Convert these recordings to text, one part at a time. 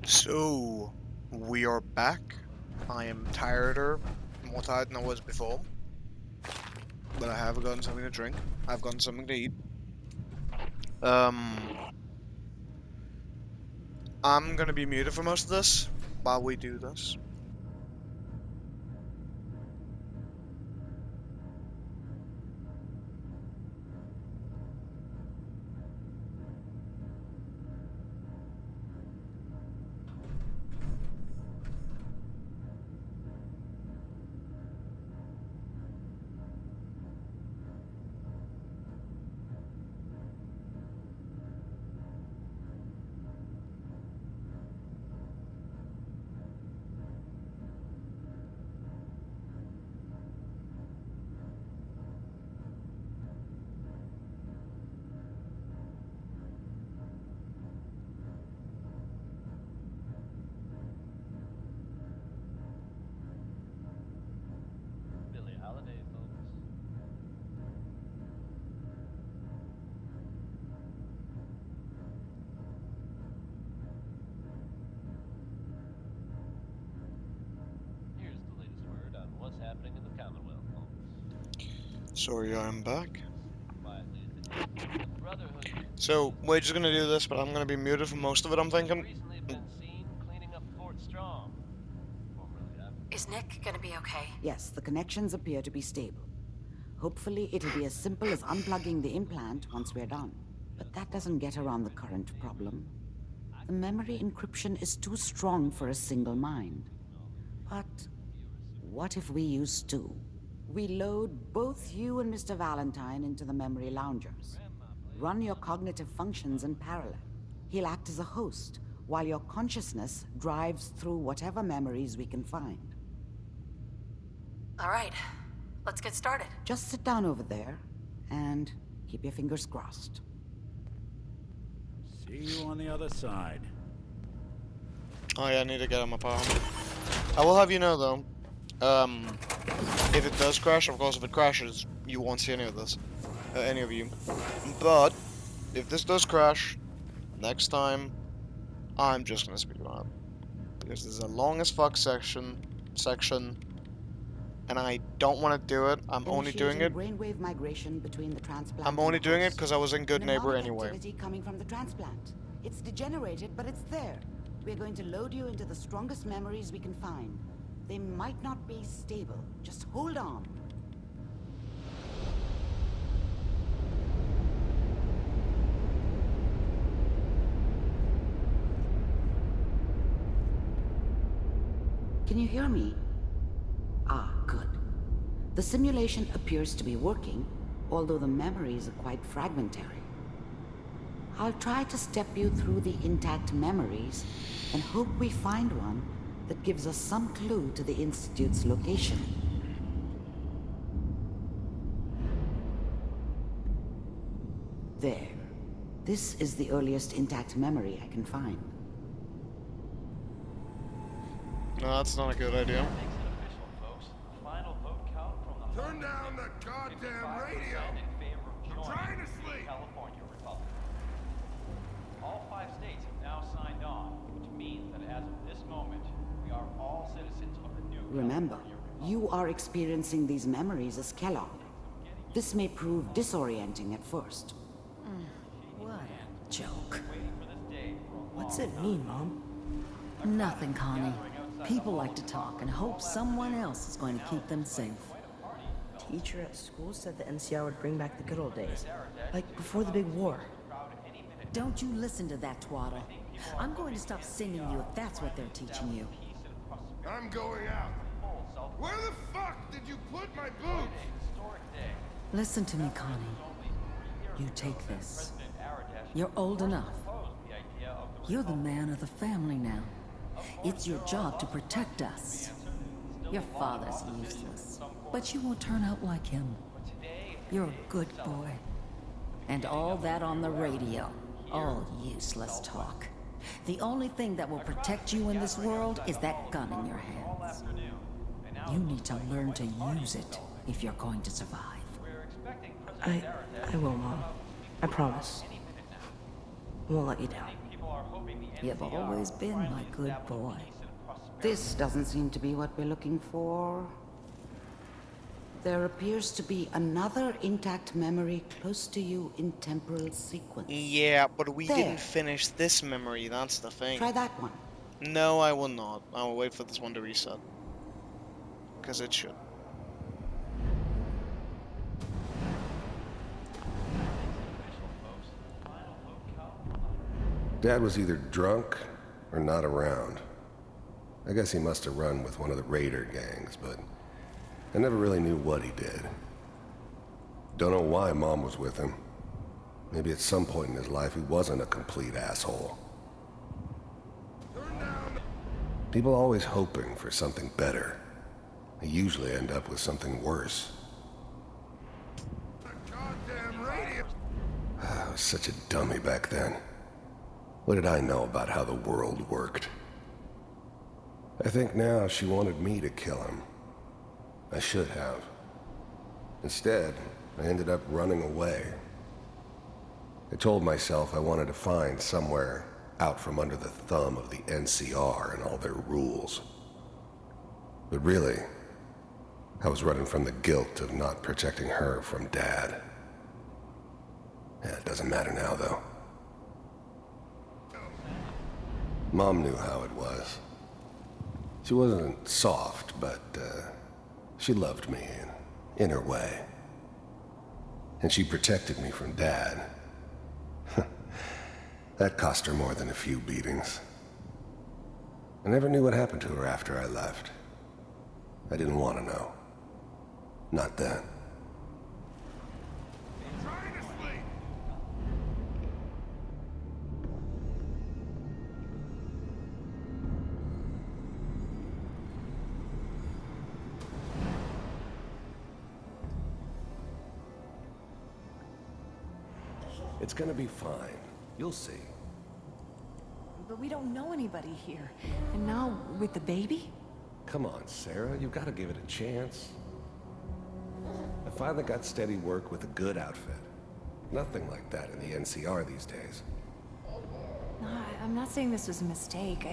So, we are back. I am more tired than I was before, but I have gotten something to drink. I've gotten something to eat. Um, I'm gonna be muted for most of this while we do this. Billie Holiday, folks. Here's the latest word on what's happening in the Commonwealth, folks. Sorry, I'm back. Quietly as it is, the Brotherhood So, we're just gonna do this, but I'm gonna be muted for most of it, I'm has thinking. recently been seen cleaning up Fort Strong, formerly Abingdon. Is Nick gonna be okay? Yes, the connections appear to be stable. Hopefully, it'll be as simple as unplugging the implant once we're done. But that doesn't get around the current problem. The memory encryption is too strong for a single mind. But what if we use two? We load both you and Mr. Valentine into the memory loungers. Run your cognitive functions in parallel. He'll act as a host, while your consciousness drives through whatever memories we can find. All right, let's get started. Just sit down over there and keep your fingers crossed. See you on the other side. Oh yeah, I need to get on my power. I will have you know though, if it does crash, of course, if it crashes, you won't see any of this, any of you. But if this does crash, next time, I'm just gonna speed run it because there's a long as fuck section, and I don't want to do it. I'm only doing it. Brainwave migration between the transplant. I'm only doing it because I was in Good Neighbor anyway. Activity coming from the transplant. It's degenerated, but it's there. We're going to load you into the strongest memories we can find. They might not be stable. Just hold on. Can you hear me? Ah, good. The simulation appears to be working, although the memories are quite fragmentary. I'll try to step you through the intact memories and hope we find one that gives us some clue to the Institute's location. There. This is the earliest intact memory I can find. No, that's not a good idea. Makes it official, folks. Final vote count from the Turn down that goddamn radio! in favor of I'm joining trying to the sleep! California Republic. All 5 states have now signed on, which means that as of this moment, we are all citizens of the new Remember, California Republic. you are experiencing these memories as Kellogg. This may prove disorienting at first. What a joke. Waiting for this day for a What's long it mean, Mom? Nothing, Connie. People like to talk and hope someone else is going to keep them safe. Teacher at school said the NCR would bring back the good old days, like before the big war. Don't you listen to that twaddle. I'm going to stop singing you if that's what they're teaching you. I'm going out. Where the fuck did you put my boots? Listen to me, Connie. You take this. You're old enough. You're the man of the family now. It's your job to protect us. Your father's useless, but you won't turn out like him. You're a good boy. And all that on the radio, all useless talk. The only thing that will protect you in this world is that gun in your hands. You need to learn to use it if you're going to survive. I will, Mom. I promise. I won't let you down. People are hoping the You've always been my good boy. This doesn't seem to be what we're looking for. There appears to be another intact memory close to you in temporal sequence. Yeah, but we There. didn't finish this memory, that's the thing. Try that one. No, I will not. I will wait for this one to reset. Because it should. Dad was either drunk or not around. I guess he must have run with one of the raider gangs, but I never really knew what he did. Don't know why Mom was with him. Maybe at some point in his life he wasn't a complete asshole. People always hoping for something better. They usually end up with something worse. I was such a dummy back then. What did I know about how the world worked? I think now she wanted me to kill him. I should have. Instead, I ended up running away. I told myself I wanted to find somewhere out from under the thumb of the NCR and all their rules. But really, I was running from the guilt of not protecting her from Dad. Yeah, it doesn't matter now, though. Mom knew how it was. She wasn't soft, but she loved me in her way. And she protected me from Dad. That cost her more than a few beatings. I never knew what happened to her after I left. I didn't want to know. Not then. It's gonna be fine. You'll see. But we don't know anybody here. And now, with the baby? Come on, Sarah. You've got to give it a chance. I finally got steady work with a good outfit. Nothing like that in the NCR these days. No, I'm not saying this was a mistake.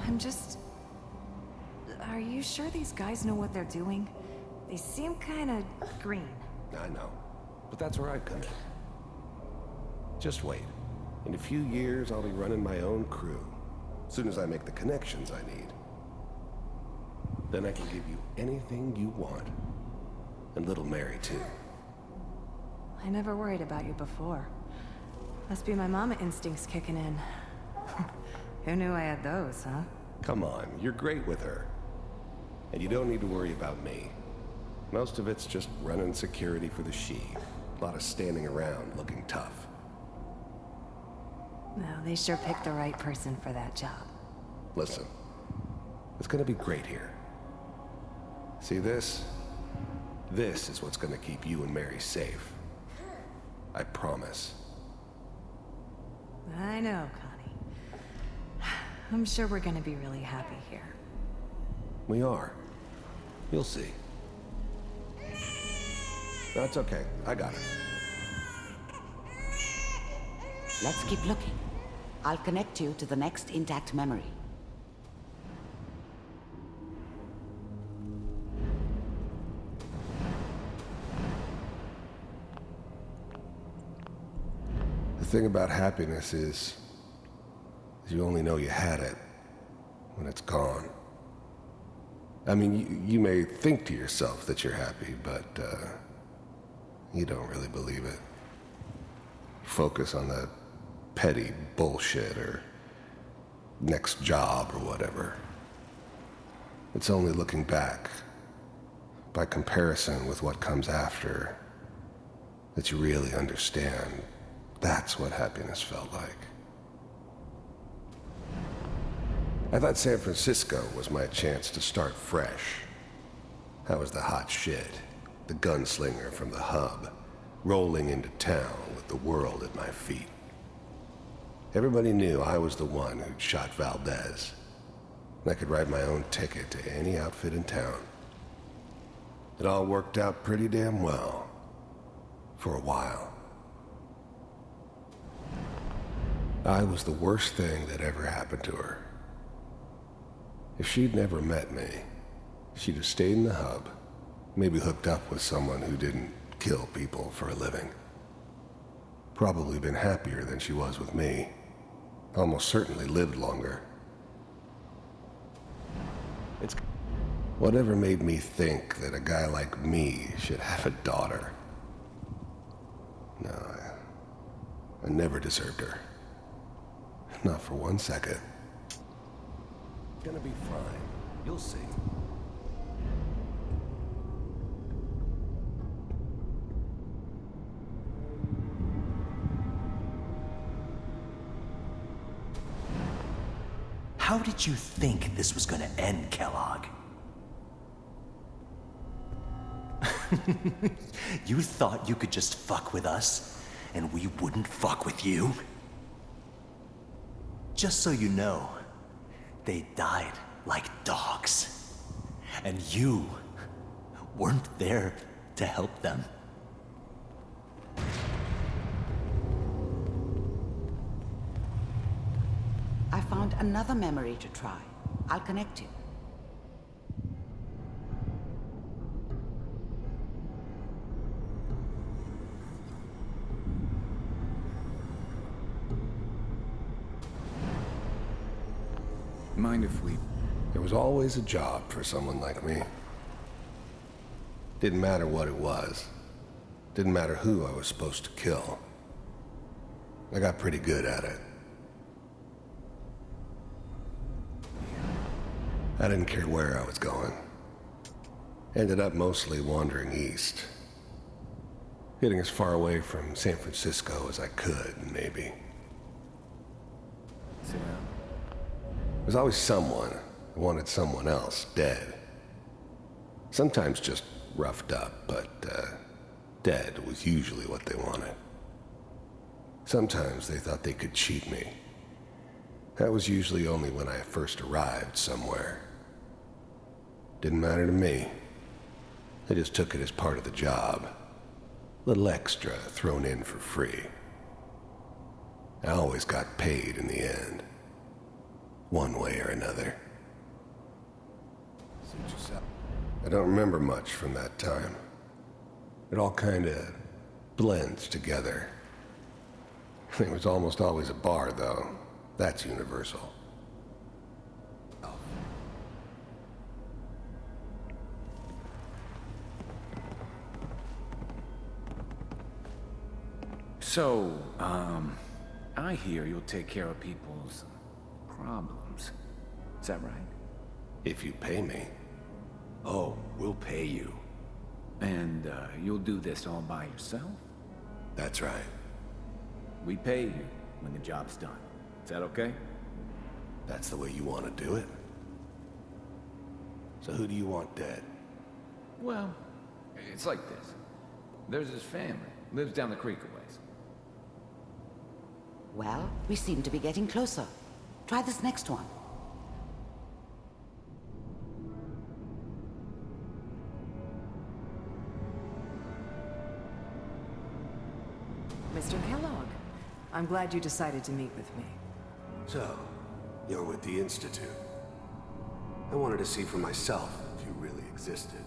I'm just... Are you sure these guys know what they're doing? They seem kind of green. I know. But that's where I come in. Just wait. In a few years, I'll be running my own crew. As soon as I make the connections I need. Then I can give you anything you want. And little Mary, too. I never worried about you before. Must be my mama instincts kicking in. Who knew I had those, huh? Come on, you're great with her. And you don't need to worry about me. Most of it's just running security for the Sheev. A lot of standing around looking tough. No, they sure picked the right person for that job. Listen, it's gonna be great here. See this? This is what's gonna keep you and Mary safe. I promise. I know, Connie. I'm sure we're gonna be really happy here. We are. You'll see. That's okay. I got it. Let's keep looking. I'll connect you to the next intact memory. The thing about happiness is you only know you had it when it's gone. I mean, you may think to yourself that you're happy, but you don't really believe it. Focus on that petty bullshit or next job or whatever. It's only looking back, by comparison with what comes after, that you really understand that's what happiness felt like. I thought San Francisco was my chance to start fresh. I was the hot shit, the gunslinger from the hub, rolling into town with the world at my feet. Everybody knew I was the one who'd shot Valdez, and I could write my own ticket to any outfit in town. It all worked out pretty damn well, for a while. I was the worst thing that ever happened to her. If she'd never met me, she'd have stayed in the hub, maybe hooked up with someone who didn't kill people for a living. Probably been happier than she was with me. Almost certainly lived longer. It's whatever made me think that a guy like me should have a daughter. No, I never deserved her. Not for 1 second. It's gonna be fine. You'll see. How did you think this was gonna end, Kellogg? You thought you could just fuck with us, and we wouldn't fuck with you? Just so you know, they died like dogs. And you weren't there to help them. I found another memory to try. I'll connect you. Mind if we... There was always a job for someone like me. Didn't matter what it was. Didn't matter who I was supposed to kill. I got pretty good at it. I didn't care where I was going. Ended up mostly wandering east. Getting as far away from San Francisco as I could, maybe. Sit down. There's always someone who wanted someone else dead. Sometimes just roughed up, but dead was usually what they wanted. Sometimes they thought they could cheat me. That was usually only when I first arrived somewhere. Didn't matter to me. I just took it as part of the job. Little extra thrown in for free. I always got paid in the end. One way or another. Suit yourself. I don't remember much from that time. It all kinda blends together. There was almost always a bar, though. That's universal. So, I hear you'll take care of people's problems. Is that right? If you pay me. Oh, we'll pay you. And, you'll do this all by yourself? That's right. We pay you when the job's done. Is that okay? That's the way you want to do it. So who do you want dead? Well, it's like this. There's his family. Lives down the creek a ways. Well, we seem to be getting closer. Try this next one. Mr. Kellogg, I'm glad you decided to meet with me. So, you're with the Institute. I wanted to see for myself if you really existed.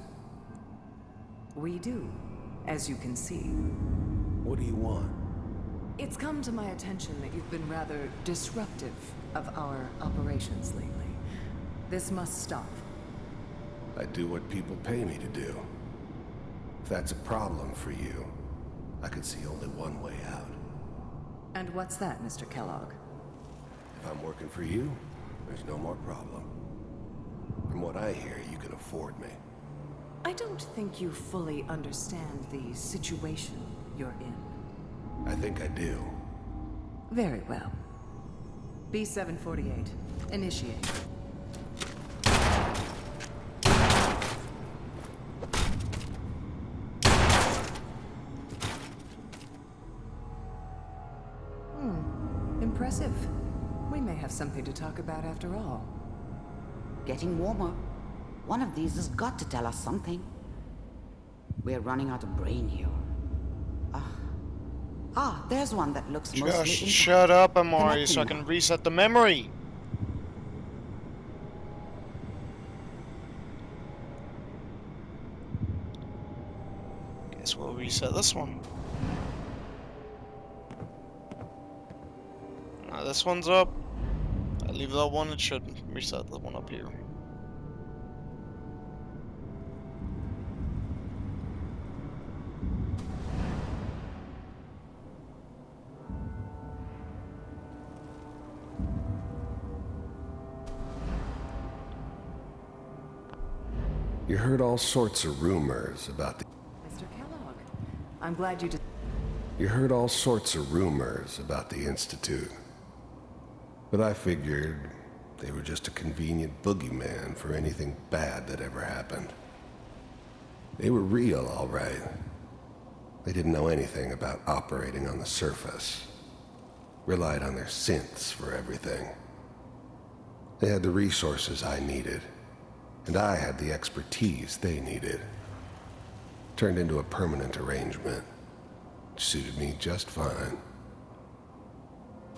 We do, as you can see. What do you want? It's come to my attention that you've been rather disruptive of our operations lately. This must stop. I do what people pay me to do. If that's a problem for you, I could see only one way out. And what's that, Mr. Kellogg? If I'm working for you, there's no more problem. From what I hear, you can afford me. I don't think you fully understand the situation you're in. I think I do. Very well. B-748, initiate. Impressive. We may have something to talk about after all. Getting warmer. One of these has got to tell us something. We're running out of brain here. Ah, there's one that looks mostly Just intact. shut up, Amari, so I Connecting can reset the memory. Guess we'll reset this one. Now this one's up. I leave that one, it should reset the one up here. You heard all sorts of rumors about the... Mr. Kellogg, I'm glad you did. You heard all sorts of rumors about the Institute. But I figured they were just a convenient boogeyman for anything bad that ever happened. They were real, all right. They didn't know anything about operating on the surface. Relied on their synths for everything. They had the resources I needed, and I had the expertise they needed. Turned into a permanent arrangement. Suited me just fine.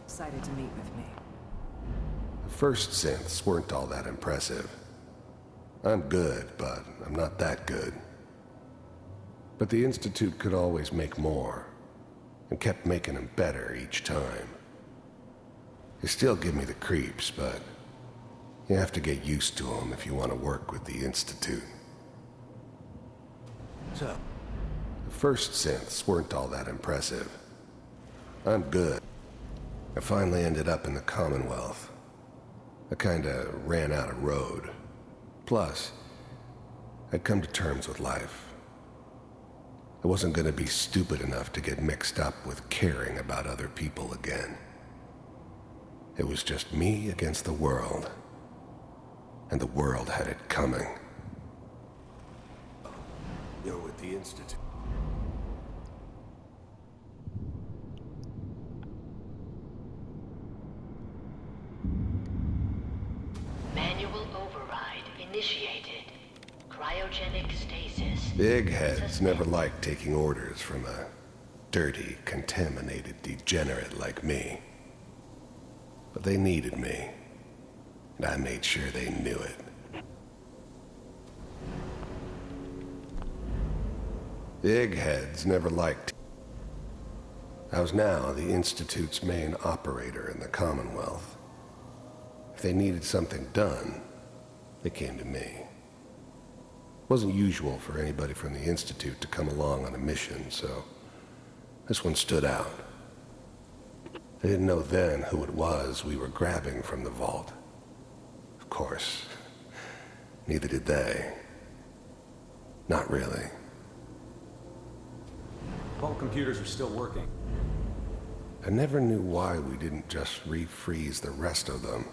Excited to meet with me. The first synths weren't all that impressive. I'm good, but I'm not that good. But the Institute could always make more, and kept making them better each time. They still give me the creeps, but you have to get used to them if you want to work with the Institute. So, the first synths weren't all that impressive. I'm good. I finally ended up in the Commonwealth. I kinda ran out of road. Plus, I'd come to terms with life. I wasn't gonna be stupid enough to get mixed up with caring about other people again. It was just me against the world. And the world had it coming. You're with the Institute. Manual override initiated. Cryogenic stasis. Big heads never liked taking orders from a dirty, contaminated degenerate like me. But they needed me, and I made sure they knew it. Big heads never liked... I was now the Institute's main operator in the Commonwealth. If they needed something done, they came to me. It wasn't usual for anybody from the Institute to come along on a mission, so this one stood out. I didn't know then who it was we were grabbing from the vault. Of course, neither did they. Not really. Vault computers are still working. I never knew why we didn't just refreeze the rest of them.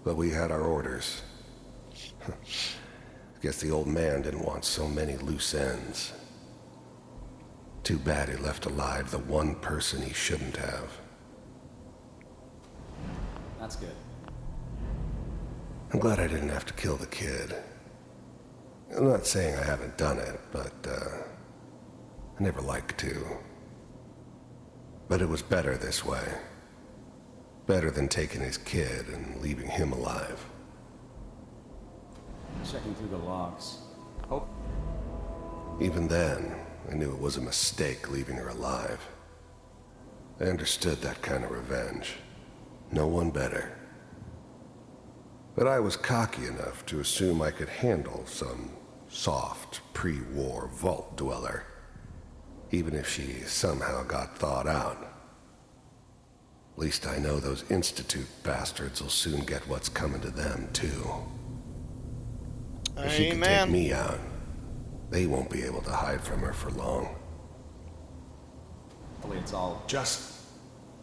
But we had our orders. Guess the old man didn't want so many loose ends. Too bad he left alive the one person he shouldn't have. That's good. I'm glad I didn't have to kill the kid. I'm not saying I haven't done it, but, I never liked to. But it was better this way. Better than taking his kid and leaving him alive. Checking through the logs. Oh. Even then, I knew it was a mistake leaving her alive. I understood that kind of revenge. No one better. But I was cocky enough to assume I could handle some soft, pre-war vault dweller, even if she somehow got thawed out. At least I know those Institute bastards will soon get what's coming to them, too. If she can take me out, they won't be able to hide from her for long. Hopefully it's all... Just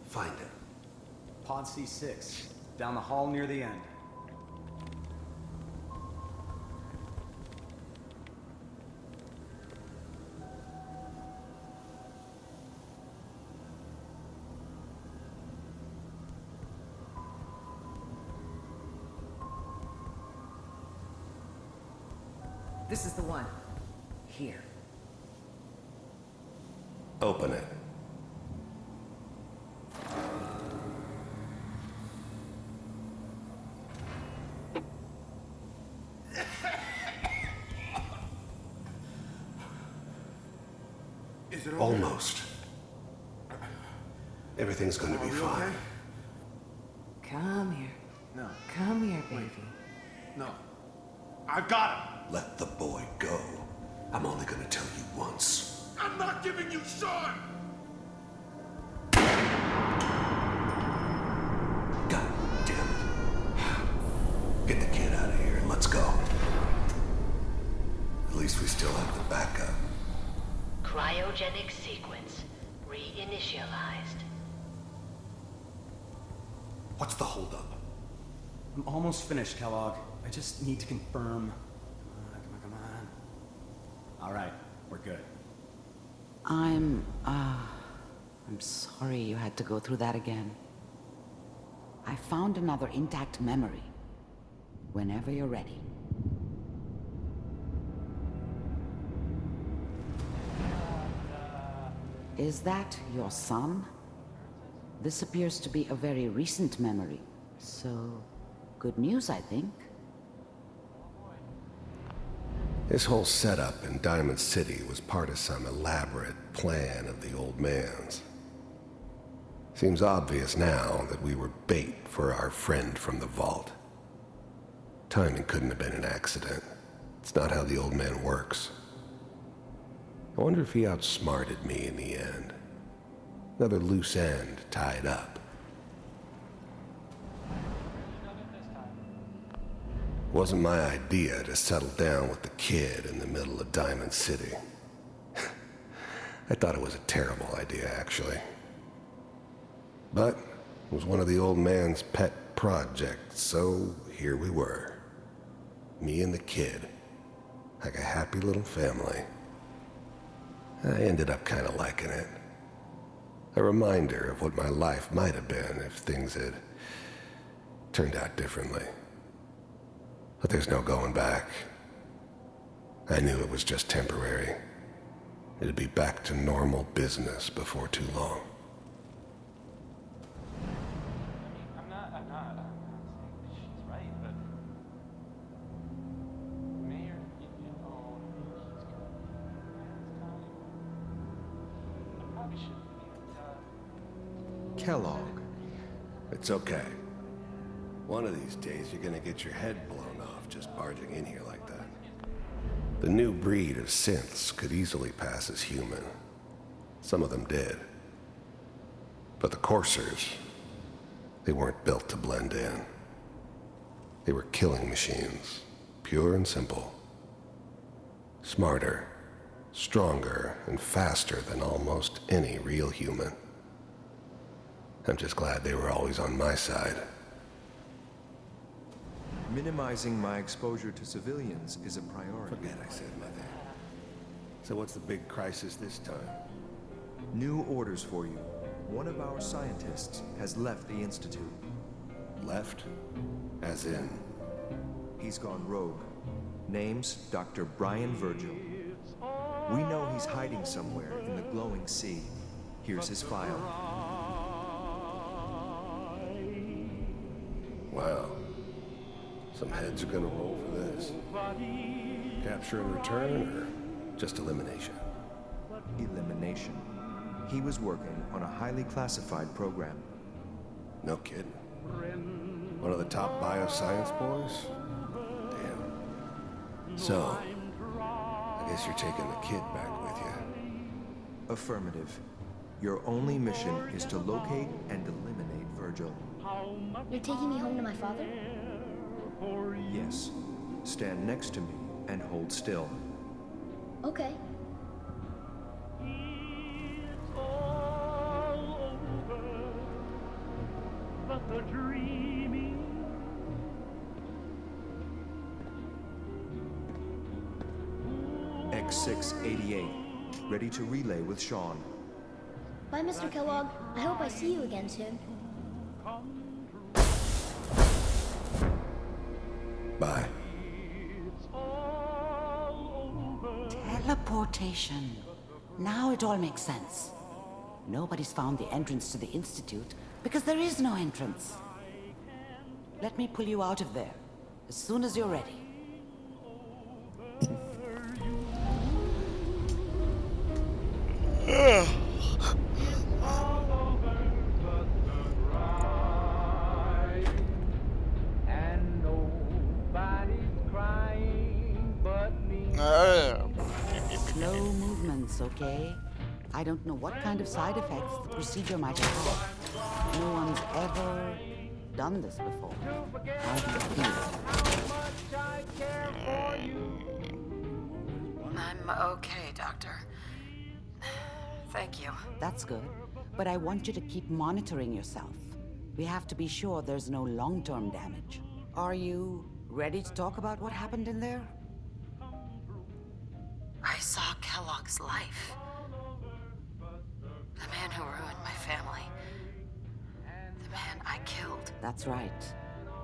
find it. Pod C6, down the hall near the end. This is the one. Here. Open it. Almost. Everything's gonna be fine. Come here. No. Come here, baby. No. I've got him! Let the boy go. I'm only gonna tell you once. I'm not giving you Sean! God damn it. Get the kid out of here and let's go. At least we still have the backup. Cryogenic sequence reinitialized. What's the holdup? I'm almost finished, Kellogg. I just need to confirm. Come on. All right, we're good. I'm sorry you had to go through that again. I found another intact memory. Whenever you're ready. Is that your son? This appears to be a very recent memory. So, good news, I think. This whole setup in Diamond City was part of some elaborate plan of the old man's. Seems obvious now that we were bait for our friend from the vault. Timing couldn't have been an accident. It's not how the old man works. I wonder if he outsmarted me in the end. Another loose end tied up. It wasn't my idea to settle down with the kid in the middle of Diamond City. I thought it was a terrible idea, actually. But it was one of the old man's pet projects, so here we were. Me and the kid, like a happy little family. I ended up kind of liking it. A reminder of what my life might have been if things had turned out differently. But there's no going back. I knew it was just temporary. It'd be back to normal business before too long. I'm not saying she's right, but Mayor, he's got I probably should Kellogg. It's okay. One of these days you're gonna get your head blown off just barging in here like that. The new breed of synths could easily pass as human. Some of them did. But the coursers, they weren't built to blend in. They were killing machines, pure and simple. Smarter, stronger, and faster than almost any real human. I'm just glad they were always on my side. Minimizing my exposure to civilians is a priority. Forget I said mother. So what's the big crisis this time? New orders for you. One of our scientists has left the Institute. Left? As in? He's gone rogue. Name's Dr. Brian Virgil. We know he's hiding somewhere in the glowing sea. Here's his file. Wow. Some heads are gonna roll for this. Capture and return, or just elimination? Elimination. He was working on a highly classified program. No kidding. One of the top bioscience boys? Damn. So, I guess you're taking the kid back with you. Affirmative. Your only mission is to locate and eliminate Virgil. You're taking me home to my father? Yes. Stand next to me and hold still. Okay. X688. Ready to relay with Sean. Bye, Mr. Kellogg. I hope I see you again soon. Bye. Teleportation. Now it all makes sense. Nobody's found the entrance to the Institute because there is no entrance. Let me pull you out of there as soon as you're ready. Slow movements, okay? I don't know what kind of side effects the procedure might have had. No one's ever done this before. How do you feel? I'm okay, Doctor. Thank you. That's good, but I want you to keep monitoring yourself. We have to be sure there's no long-term damage. Are you ready to talk about what happened in there? I saw Kellogg's life. The man who ruined my family. The man I killed. That's right.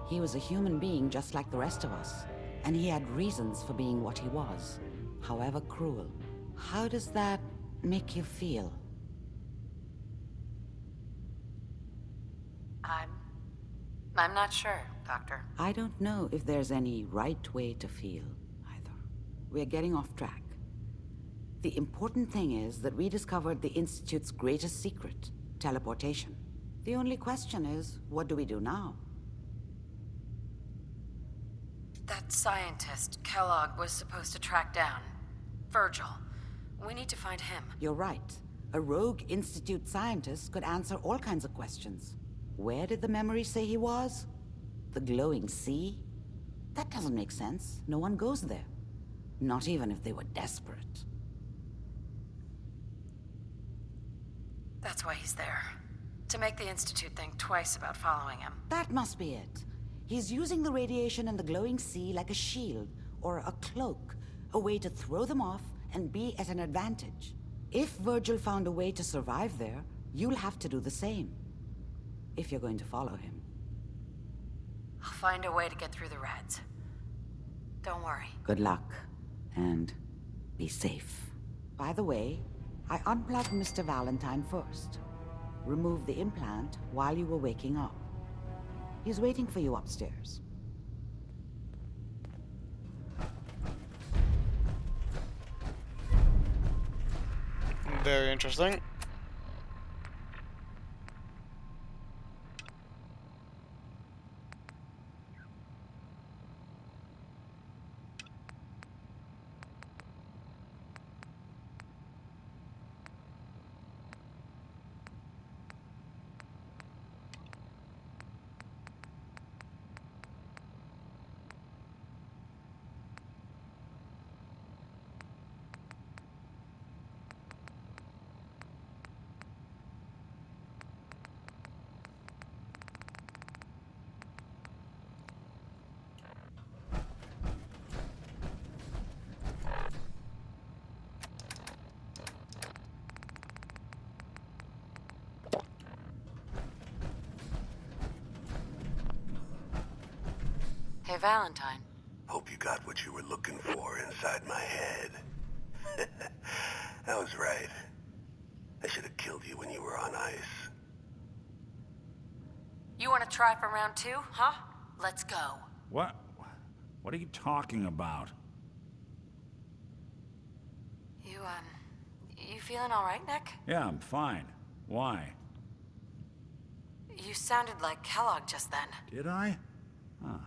He was a human being just like the rest of us. And he had reasons for being what he was, however cruel. How does that make you feel? I'm not sure, Doctor. I don't know if there's any right way to feel, either. We're getting off track. The important thing is that we discovered the Institute's greatest secret, teleportation. The only question is, what do we do now? That scientist Kellogg was supposed to track down. Virgil. We need to find him. You're right. A rogue Institute scientist could answer all kinds of questions. Where did the memory say he was? The glowing sea? That doesn't make sense. No one goes there. Not even if they were desperate. That's why he's there. To make the Institute think twice about following him. That must be it. He's using the radiation and the glowing sea like a shield, or a cloak, a way to throw them off and be at an advantage. If Virgil found a way to survive there, you'll have to do the same. If you're going to follow him. I'll find a way to get through the reds. Don't worry. Good luck, and be safe. By the way, I unplugged Mr. Valentine first. Removed the implant while you were waking up. He's waiting for you upstairs. Very interesting. Hey, Valentine. Hope you got what you were looking for inside my head. I was right. I should have killed you when you were on ice. You want to try for round 2, huh? Let's go. What? What are you talking about? You feeling all right, Nick? Yeah, I'm fine. Why? You sounded like Kellogg just then. Did I? Huh.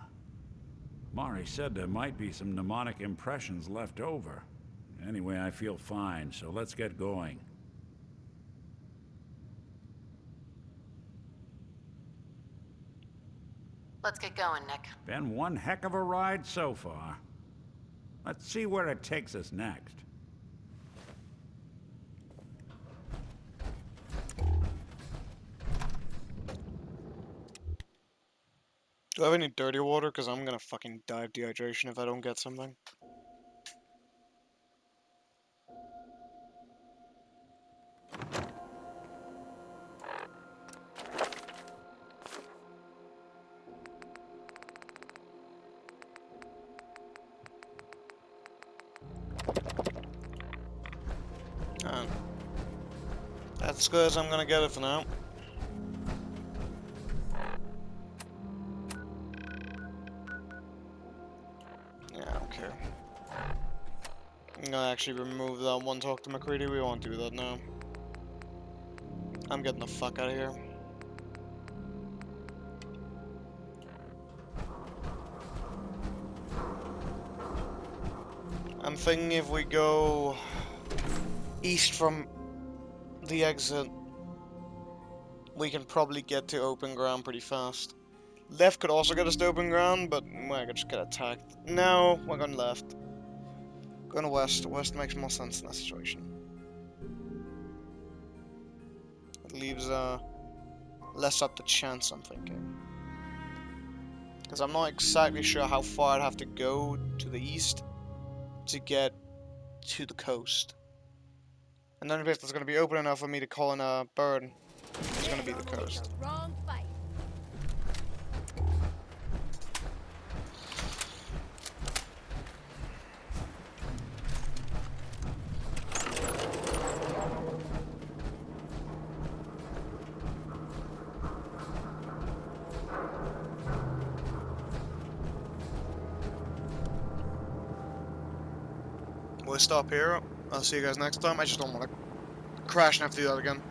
Mari said there might be some mnemonic impressions left over. Anyway, I feel fine, so let's get going. Let's get going, Nick. Been one heck of a ride so far. Let's see where it takes us next. Do I have any dirty water? Because I'm gonna fucking die of dehydration if I don't get something. That's as good as I'm gonna get it for now. I'm gonna actually remove that one talk to MacCready. We won't do that now. I'm getting the fuck out of here. I'm thinking if we go east from the exit, we can probably get to open ground pretty fast. Left could also get us to open ground, but I could just get attacked. No, we're going left. Going west. West makes more sense in that situation. It leaves less up to chance, I'm thinking. Because I'm not exactly sure how far I'd have to go to the east to get to the coast. And the only place that's going to be open enough for me to call in a bird is going to be the coast. Wrong fight. We'll stop here. I'll see you guys next time. I just don't want to crash and have to do that again.